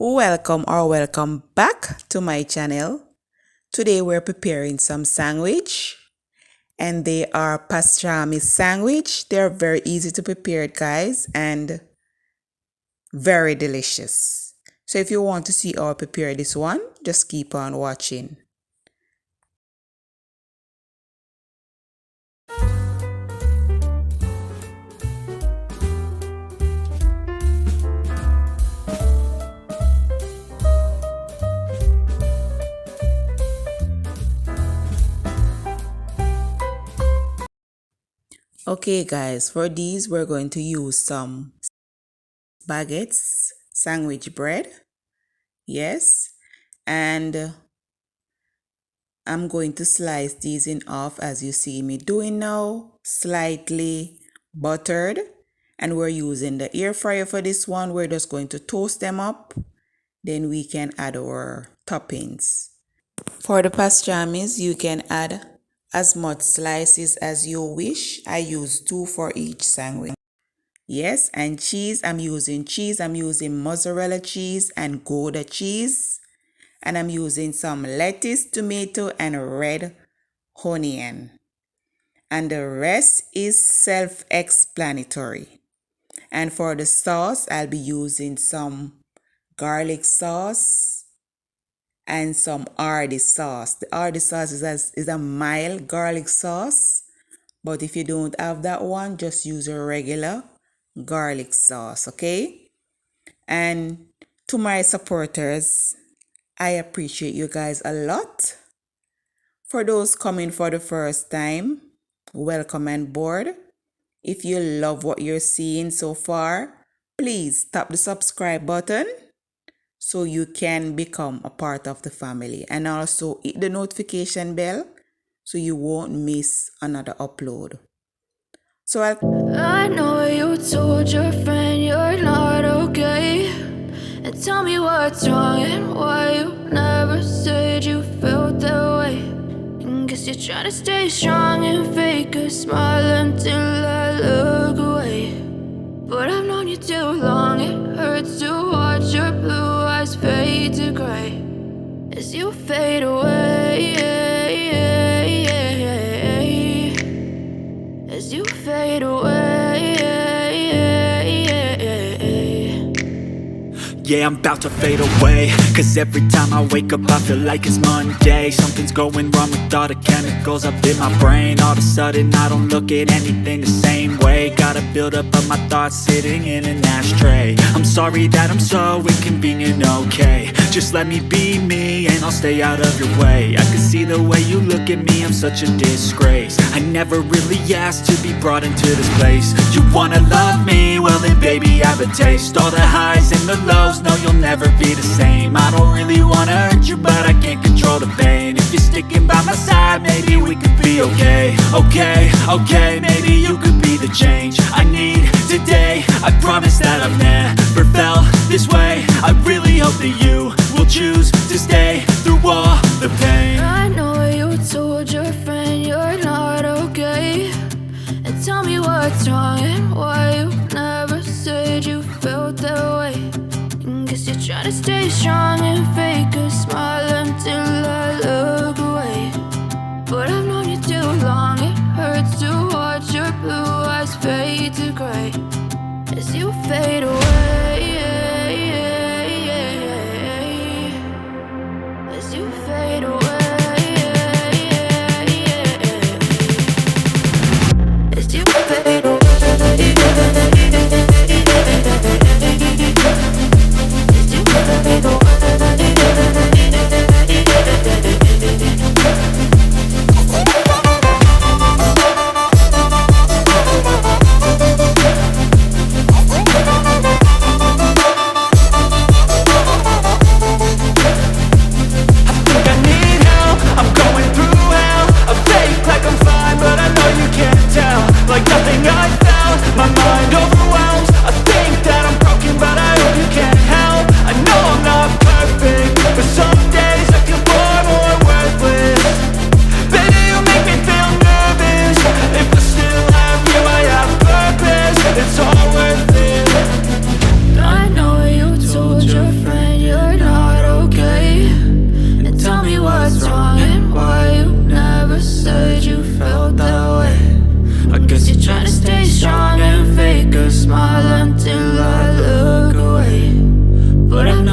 Welcome back to my channel. Today we're preparing some sandwich and they are pastrami sandwich. They're very easy to prepare, guys, and very delicious. So if you want to see how I prepare this one, just keep on watching. Okay guys, for these we're going to use some baguettes, sandwich bread. Yes, and I'm going to slice these in half as you see me doing now, slightly buttered. And we're using the air fryer for this one. We're just going to toast them up. Then we can add our toppings. For the pastramis, you can add as much slices as you wish. I use 2 for each sandwich. Yes, and cheese, I'm using mozzarella cheese and Gouda cheese. And I'm using some lettuce, tomato, and red onion. And the rest is self-explanatory. And for the sauce, I'll be using some garlic sauce and some Ardi sauce. The Ardi sauce is a mild garlic sauce, but if you don't have that one, just use a regular garlic sauce, okay? And to my supporters, I appreciate you guys a lot. For those coming for the first time, welcome on board. If you love what you're seeing so far, please tap the subscribe button so you can become a part of the family, and also hit the notification bell so you won't miss another upload. So I know you told your friend you're not okay, and tell me what's wrong and why you never said you felt that way. And guess you're trying to stay strong and fake a smile until I look away. But I've known you too long, it hurts to watch your blue eyes fade to gray as you fade away, as you fade away. Yeah, I'm about to fade away, cause every time I wake up I feel like it's Monday. Something's going wrong with all the chemicals up in my brain. All of a sudden I don't look at anything the same way. Got a buildup of my thoughts sitting in an ashtray. I'm sorry that I'm so inconvenient, okay. Just let me be me and I'll stay out of your way. I can see the way you look at me, I'm such a disgrace. I never really asked to be brought into this place. You wanna love me? Well then baby have a taste. All the highs and the lows, no you'll never be the same. I don't really wanna hurt you, but I can't control the pain. If you're sticking by my side, maybe we could be okay. Okay, maybe you could be the change I need today. I promise that I've never felt this way. I really hope that you will choose to stay through all the pain. I know you told your friend you're not okay, and tell me what's wrong and why you never said you felt that way. And guess you're trying to stay strong and fake a smile until I look away. But I've known you too long, it hurts to watch your blue eyes fade to gray as you fade away, as you fade away. As you fade away.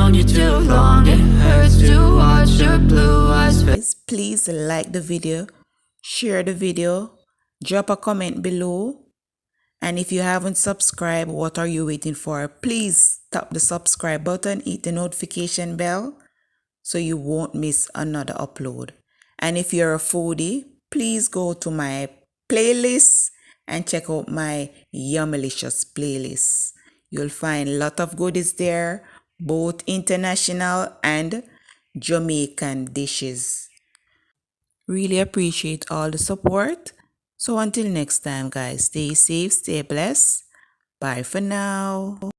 known you too long. It hurts to watch your blue eyes fade. Please like the video, share the video, drop a comment below. And if you haven't subscribed, what are you waiting for? Please tap the subscribe button, hit the notification bell so you won't miss another upload. And if you're a foodie, please go to my playlist and check out my Yummylicious playlist. You'll find a lot of goodies there, both international and Jamaican dishes. Really appreciate all the support. So until next time, guys, stay safe, stay blessed. Bye for now.